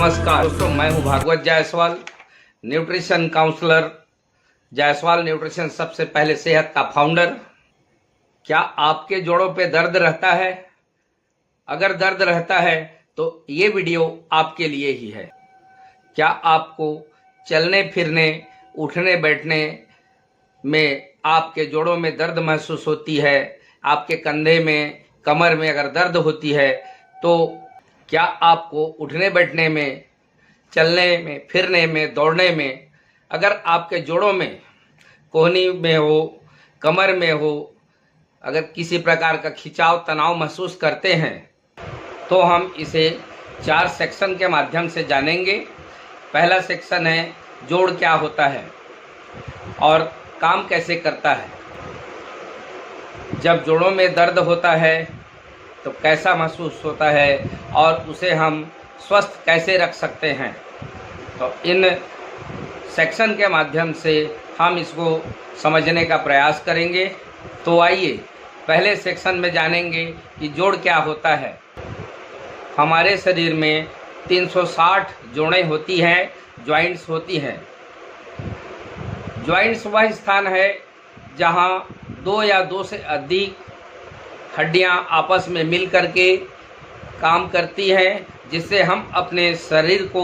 नमस्कार दोस्तों, मैं हूं Bhagwat Jaiswal, nutrition counsellor. Jaiswal nutrition सबसे पहले सेहत का फाउंडर। क्या आपके जोड़ों पे दर्द रहता है? अगर दर्द रहता है तो ये वीडियो आपके लिए ही है। क्या आपको चलने फिरने, उठने बैठने में आपके जोड़ों में दर्द महसूस होती है? आपके कंधे में, कमर में अगर दर्द होती है तो क्या आपको उठने बैठने में, चलने में, फिरने में, दौड़ने में, अगर आपके जोड़ों में, कोहनी में हो, कमर में हो, अगर किसी प्रकार का खिंचाव, तनाव महसूस करते हैं तो हम इसे 4 सेक्शन के माध्यम से जानेंगे। पहला सेक्शन है जोड़ क्या होता है और काम कैसे करता है। जब जोड़ों में दर्द होता है तो कैसा महसूस होता है और उसे हम स्वस्थ कैसे रख सकते हैं, तो इन सेक्शन के माध्यम से हम इसको समझने का प्रयास करेंगे। तो आइए पहले सेक्शन में जानेंगे कि जोड़ क्या होता है। हमारे शरीर में 360 जोड़ें होती हैं, जॉइंट्स होती हैं। जॉइंट्स वह स्थान है जहां 2 या 2 से अधिक हड्डियां आपस में मिल करके काम करती हैं, जिससे हम अपने शरीर को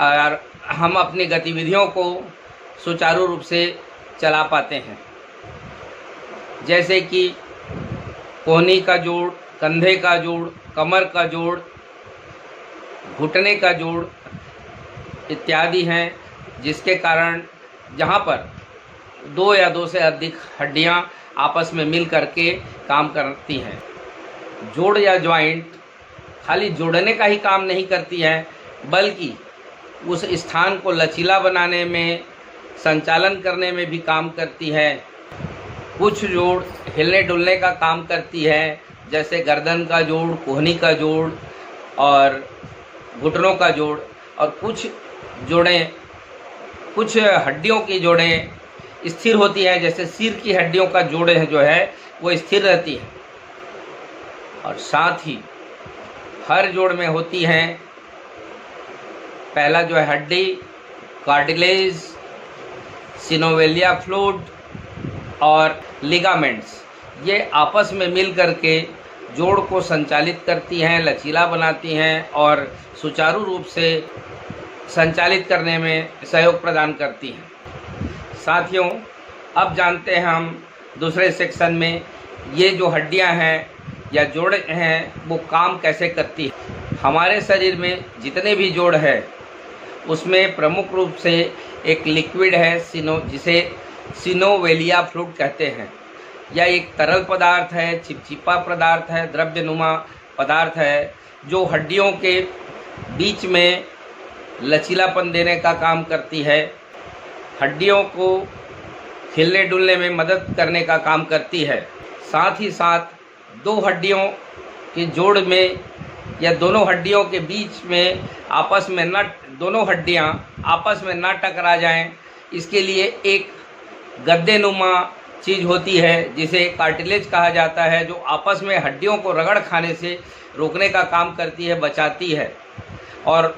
और हम अपनी गतिविधियों को सुचारू रूप से चला पाते हैं। जैसे कि कोहनी का जोड़, कंधे का जोड़, कमर का जोड़, घुटने का जोड़ इत्यादि हैं, जिसके कारण जहाँ पर 2 या 2 से अधिक हड्डियाँ आपस में मिल करके काम करती हैं। जोड़ या जॉइंट खाली जोड़ने का ही काम नहीं करती है, बल्कि उस स्थान को लचीला बनाने में, संचालन करने में भी काम करती है। कुछ जोड़ हिलने डुलने का काम करती है, जैसे गर्दन का जोड़, कोहनी का जोड़ और घुटनों का जोड़। और कुछ जोड़ें, कुछ हड्डियों की जोड़ें स्थिर होती है, जैसे सिर की हड्डियों का जोड़ जो है वो स्थिर रहती है। और साथ ही हर जोड़ में होती हैं, पहला जो है हड्डी, कार्टिलेज, सिनोवियल फ्लूइड और लिगामेंट्स। ये आपस में मिल करके जोड़ को संचालित करती हैं, लचीला बनाती हैं और सुचारू रूप से संचालित करने में सहयोग प्रदान करती हैं। साथियों, अब जानते हैं हम दूसरे सेक्शन में ये जो हड्डियां हैं या जोड़ हैं वो काम कैसे करती है। हमारे शरीर में जितने भी जोड़ है उसमें प्रमुख रूप से एक लिक्विड है जिसे सिनोवियल फ्लूइड कहते हैं। यह एक तरल पदार्थ है, चिपचिपा पदार्थ है, द्रव्यनुमा पदार्थ है, जो हड्डियों के बीच में लचीलापन देने का काम करती है, हड्डियों को हिलने डुलने में मदद करने का काम करती है। साथ ही साथ 2 हड्डियों के जोड़ में या दोनों हड्डियों के बीच में आपस में दोनों हड्डियां आपस में ना टकरा जाएं, इसके लिए एक गद्देनुमा चीज़ होती है जिसे कार्टिलेज कहा जाता है, जो आपस में हड्डियों को रगड़ खाने से रोकने का काम करती है, बचाती है और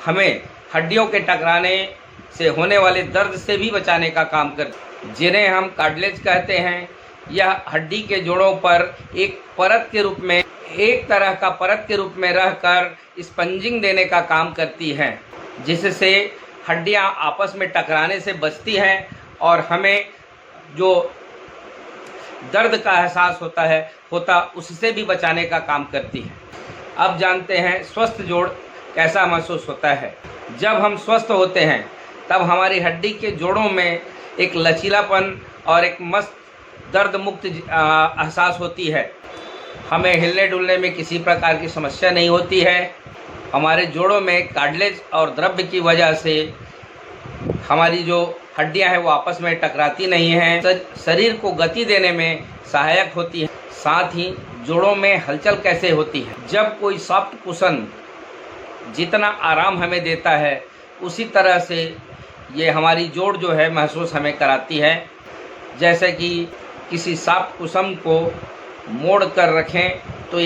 हमें हड्डियों के टकराने से होने वाले दर्द से भी बचाने का काम करती है, जिन्हें हम कार्टिलेज कहते हैं। यह हड्डी के जोड़ों पर एक परत के रूप में, एक तरह का परत के रूप में रहकर स्पंजिंग देने का काम करती है, जिससे हड्डियां आपस में टकराने से बचती हैं और हमें जो दर्द का एहसास होता उससे भी बचाने का काम करती है। अब जानते हैं स्वस्थ जोड़ कैसा महसूस होता है। जब हम स्वस्थ होते हैं तब हमारी हड्डी के जोड़ों में एक लचीलापन और एक मस्त दर्द मुक्त एहसास होती है। हमें हिलने डुलने में किसी प्रकार की समस्या नहीं होती है। हमारे जोड़ों में कार्टिलेज और द्रव्य की वजह से हमारी जो हड्डियां हैं वो आपस में टकराती नहीं हैं, शरीर को गति देने में सहायक होती है। साथ ही जोड़ों में हलचल कैसे होती है। जब कोई सॉफ्ट कुशन जितना आराम हमें देता है, उसी तरह से ये हमारी जोड़ जो है महसूस हमें कराती है। जैसे कि किसी सॉफ्ट कुशन को मोड़ कर रखें तो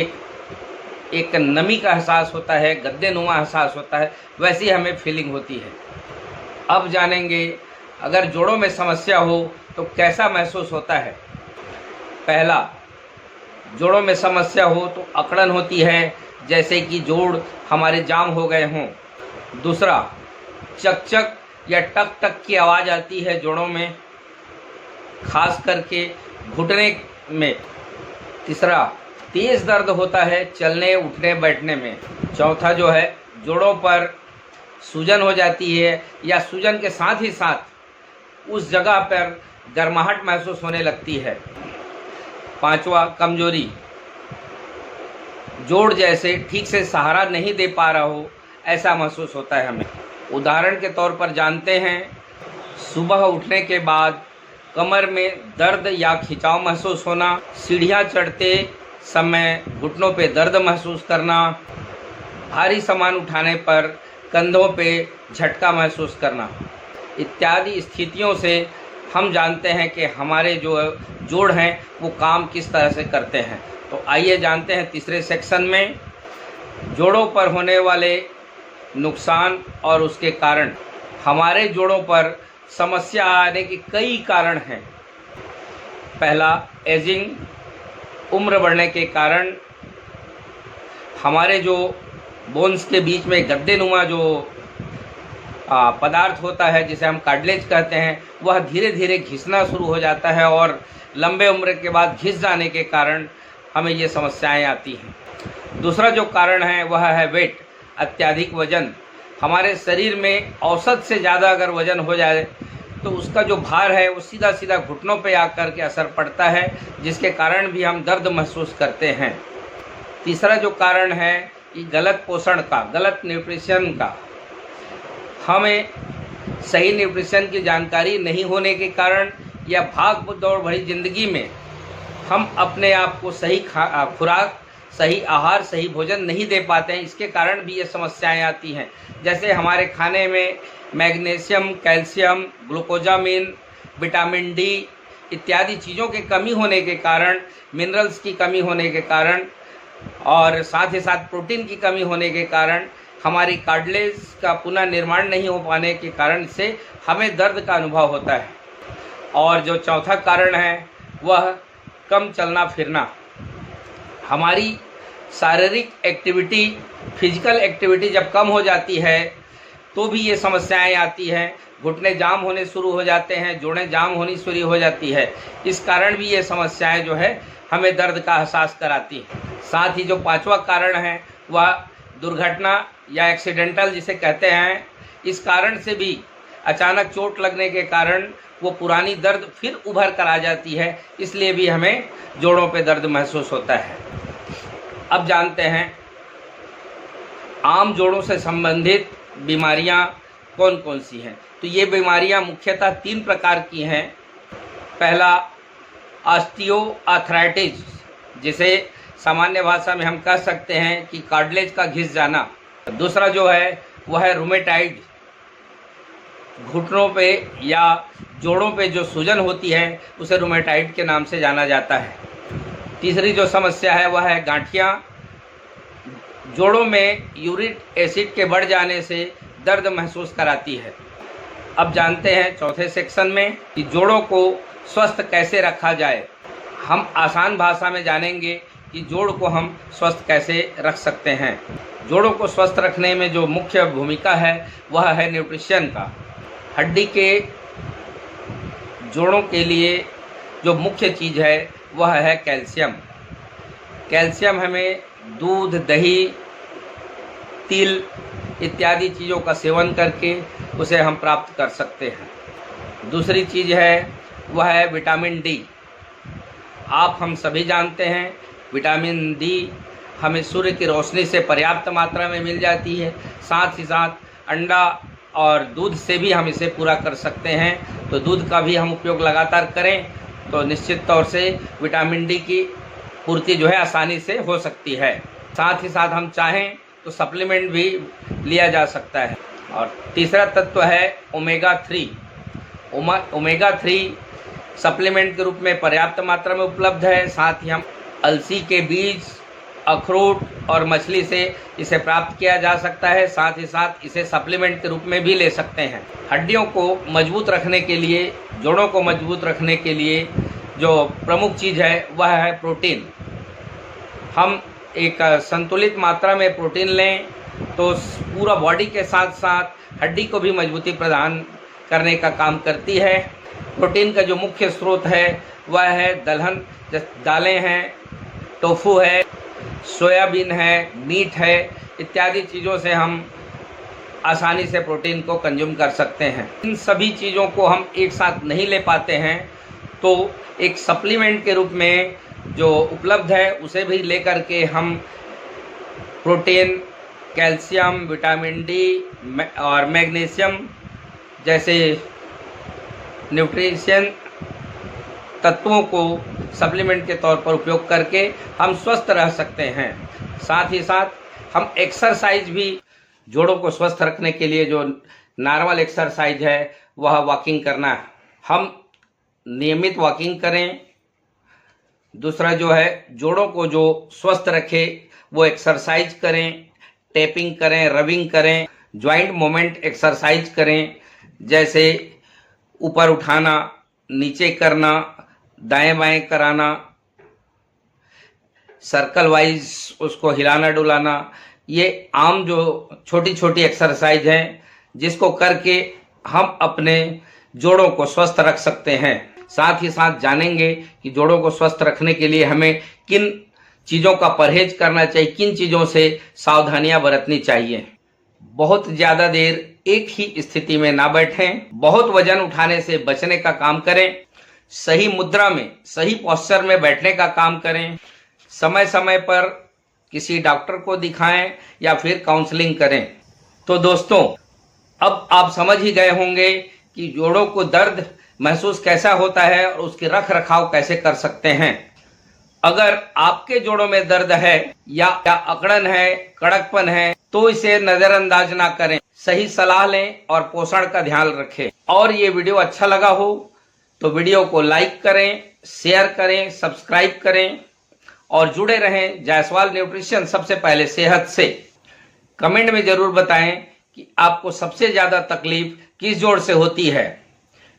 एक नमी का एहसास होता है, गद्देनुमा एहसास होता है, वैसी हमें फीलिंग होती है। अब जानेंगे अगर जोड़ों में समस्या हो तो कैसा महसूस होता है। पहला, जोड़ों में समस्या हो तो अकड़न होती है, जैसे कि जोड़ हमारे जाम हो गए हों। दूसरा, चक चक या टक टक की आवाज़ आती है जोड़ों में, खास करके घुटने में। तीसरा, तेज़ दर्द होता है चलने उठने बैठने में। चौथा जो है, जोड़ों पर सूजन हो जाती है या सूजन के साथ ही साथ उस जगह पर गर्माहट महसूस होने लगती है। पांचवा, कमजोरी, जोड़ जैसे ठीक से सहारा नहीं दे पा रहा हो ऐसा महसूस होता है हमें। उदाहरण के तौर पर जानते हैं, सुबह उठने के बाद कमर में दर्द या खिंचाव महसूस होना, सीढ़ियाँ चढ़ते समय घुटनों पे दर्द महसूस करना, भारी सामान उठाने पर कंधों पे झटका महसूस करना, इत्यादि स्थितियों से हम जानते हैं कि हमारे जो जोड़ हैं वो काम किस तरह से करते हैं। तो आइए जानते हैं तीसरे सेक्शन में जोड़ों पर होने वाले नुकसान और उसके कारण। हमारे जोड़ों पर समस्या आने के कई कारण हैं। पहला, एजिंग, उम्र बढ़ने के कारण हमारे जो बोन्स के बीच में गद्देनुमा जो पदार्थ होता है जिसे हम कार्टिलेज कहते हैं, वह धीरे धीरे घिसना शुरू हो जाता है और लंबे उम्र के बाद घिस जाने के कारण हमें ये समस्याएं आती हैं। दूसरा जो कारण है वह है वेट, अत्यधिक वजन। हमारे शरीर में औसत से ज़्यादा अगर वजन हो जाए तो उसका जो भार है वो सीधा सीधा घुटनों पे आकर के असर पड़ता है, जिसके कारण भी हम दर्द महसूस करते हैं। तीसरा जो कारण है कि गलत पोषण का, गलत न्यूट्रिशन का। हमें सही न्यूट्रिशन की जानकारी नहीं होने के कारण या भाग दौड़ भरी ज़िंदगी में हम अपने आप को सही खुराक, सही आहार, सही भोजन नहीं दे पाते हैं। इसके कारण भी ये समस्याएं आती हैं। जैसे हमारे खाने में magnesium, calcium, glucosamine, vitamin D इत्यादि चीज़ों की कमी होने के कारण, मिनरल्स की कमी होने के कारण और साथ ही साथ प्रोटीन की कमी होने के कारण हमारी कार्टिलेज का पुनः निर्माण नहीं हो पाने के कारण से हमें दर्द का अनुभव होता है। और जो चौथा कारण है वह कम चलना फिरना। हमारी शारीरिक एक्टिविटी, फिजिकल एक्टिविटी जब कम हो जाती है तो भी ये समस्याएं आती हैं। घुटने जाम होने शुरू हो जाते हैं, जोड़ें जाम होनी शुरू हो जाती है। इस कारण भी ये समस्याएं जो है हमें दर्द का एहसास कराती हैं। साथ ही जो पांचवा कारण है वह दुर्घटना या एक्सीडेंटल जिसे कहते हैं, इस कारण से भी अचानक चोट लगने के कारण वो पुरानी दर्द फिर उभर कर आ जाती है, इसलिए भी हमें जोड़ों पे दर्द महसूस होता है। अब जानते हैं आम जोड़ों से संबंधित बीमारियां कौन कौन सी हैं। तो ये बीमारियां मुख्यतः 3 प्रकार की हैं। पहला, ऑस्टियोआर्थराइटिस, जिसे सामान्य भाषा में हम कह सकते हैं कि कार्टिलेज का घिस जाना। दूसरा जो है वह है रूमेटाइड, घुटनों पे या जोड़ों पे जो सूजन होती है उसे रूमेटाइड के नाम से जाना जाता है। तीसरी जो समस्या है वह है गांठियाँ। जोड़ों में यूरिक एसिड के बढ़ जाने से दर्द महसूस कराती है। अब जानते हैं चौथे सेक्शन में कि जोड़ों को स्वस्थ कैसे रखा जाए। हम आसान भाषा में जानेंगे कि जोड़ को हम स्वस्थ कैसे रख सकते हैं। जोड़ों को स्वस्थ रखने में जो मुख्य भूमिका है वह है न्यूट्रिशन का। हड्डी के जोड़ों के लिए जो मुख्य चीज़ है वह है कैल्शियम। कैल्शियम हमें दूध, दही, तिल इत्यादि चीज़ों का सेवन करके उसे हम प्राप्त कर सकते हैं। दूसरी चीज़ है वह है विटामिन डी। आप हम सभी जानते हैं विटामिन डी हमें सूर्य की रोशनी से पर्याप्त मात्रा में मिल जाती है। साथ ही साथ अंडा और दूध से भी हम इसे पूरा कर सकते हैं। तो दूध का भी हम उपयोग लगातार करें तो निश्चित तौर से विटामिन डी की पूर्ति जो है आसानी से हो सकती है। साथ ही साथ हम चाहें तो सप्लीमेंट भी लिया जा सकता है। और तीसरा तत्व है ओमेगा 3। ओमेगा 3 सप्लीमेंट के रूप में पर्याप्त मात्रा में उपलब्ध है। साथ ही हम अलसी के बीज अखरोट और मछली से इसे प्राप्त किया जा सकता है। साथ ही साथ इसे सप्लीमेंट के रूप में भी ले सकते हैं। हड्डियों को मजबूत रखने के लिए, जोड़ों को मजबूत रखने के लिए जो प्रमुख चीज़ है वह है प्रोटीन। हम एक संतुलित मात्रा में प्रोटीन लें तो पूरा बॉडी के साथ साथ हड्डी को भी मजबूती प्रदान करने का काम करती है। प्रोटीन का जो मुख्य स्रोत है वह है दलहन, दालें हैं, टोफू है, सोयाबीन है, मीट है, इत्यादि चीज़ों से हम आसानी से प्रोटीन को कंज्यूम कर सकते हैं। इन सभी चीज़ों को हम एक साथ नहीं ले पाते हैं तो एक सप्लीमेंट के रूप में जो उपलब्ध है उसे भी लेकर के हम प्रोटीन, कैल्शियम, विटामिन डी और मैग्नीशियम जैसे न्यूट्रिशन तत्वों को सप्लीमेंट के तौर पर उपयोग करके हम स्वस्थ रह सकते हैं। साथ ही साथ हम एक्सरसाइज भी, जोड़ों को स्वस्थ रखने के लिए जो नॉर्मल एक्सरसाइज है वह वॉकिंग करना है। हम नियमित वॉकिंग करें। दूसरा जो है जोड़ों को जो स्वस्थ रखे वो एक्सरसाइज करें, टैपिंग करें, रबिंग करें, जॉइंट मूवमेंट एक्सरसाइज करें, जैसे ऊपर उठाना, नीचे करना, दाएं बाएं कराना, सर्कल वाइज उसको हिलाना डुलाना। ये आम जो छोटी छोटी एक्सरसाइज हैं जिसको करके हम अपने जोड़ों को स्वस्थ रख सकते हैं। साथ ही साथ जानेंगे कि जोड़ों को स्वस्थ रखने के लिए हमें किन चीज़ों का परहेज करना चाहिए, किन चीज़ों से सावधानियां बरतनी चाहिए। बहुत ज़्यादा देर एक ही स्थिति में ना बैठें। बहुत वजन उठाने से बचने का काम करें। सही मुद्रा में, सही पोस्चर में बैठने का काम करें। समय समय पर किसी डॉक्टर को दिखाएं या फिर काउंसलिंग करें। तो दोस्तों, अब आप समझ ही गए होंगे कि जोड़ों को दर्द महसूस कैसा होता है और उसकी रख रखाव कैसे कर सकते हैं। अगर आपके जोड़ों में दर्द है या अकड़न है, कड़कपन है, तो इसे नजरअंदाज ना करें। सही सलाह लें और पोषण का ध्यान रखें। और ये वीडियो अच्छा लगा हो तो वीडियो को लाइक करें, शेयर करें, सब्सक्राइब करें और जुड़े रहें जायसवाल न्यूट्रिशन सबसे पहले सेहत से। कमेंट में जरूर बताएं कि आपको सबसे ज्यादा तकलीफ किस जोड़ से होती है,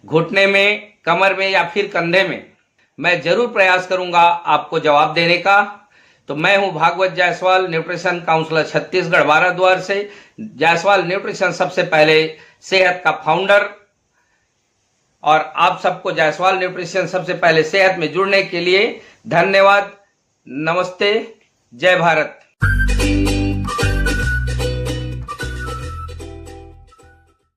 घुटने में, कमर में या फिर कंधे में। मैं जरूर प्रयास करूंगा आपको जवाब देने का। तो मैं हूं भागवत जायसवाल, न्यूट्रिशन काउंसलर छत्तीसगढ़ बाराद्वार से। जायसवाल न्यूट्रिशन सबसे पहले सेहत का फाउंडर। और आप सबको जायसवाल न्यूट्रिशन सबसे पहले सेहत में जुड़ने के लिए धन्यवाद। नमस्ते, जय भारत।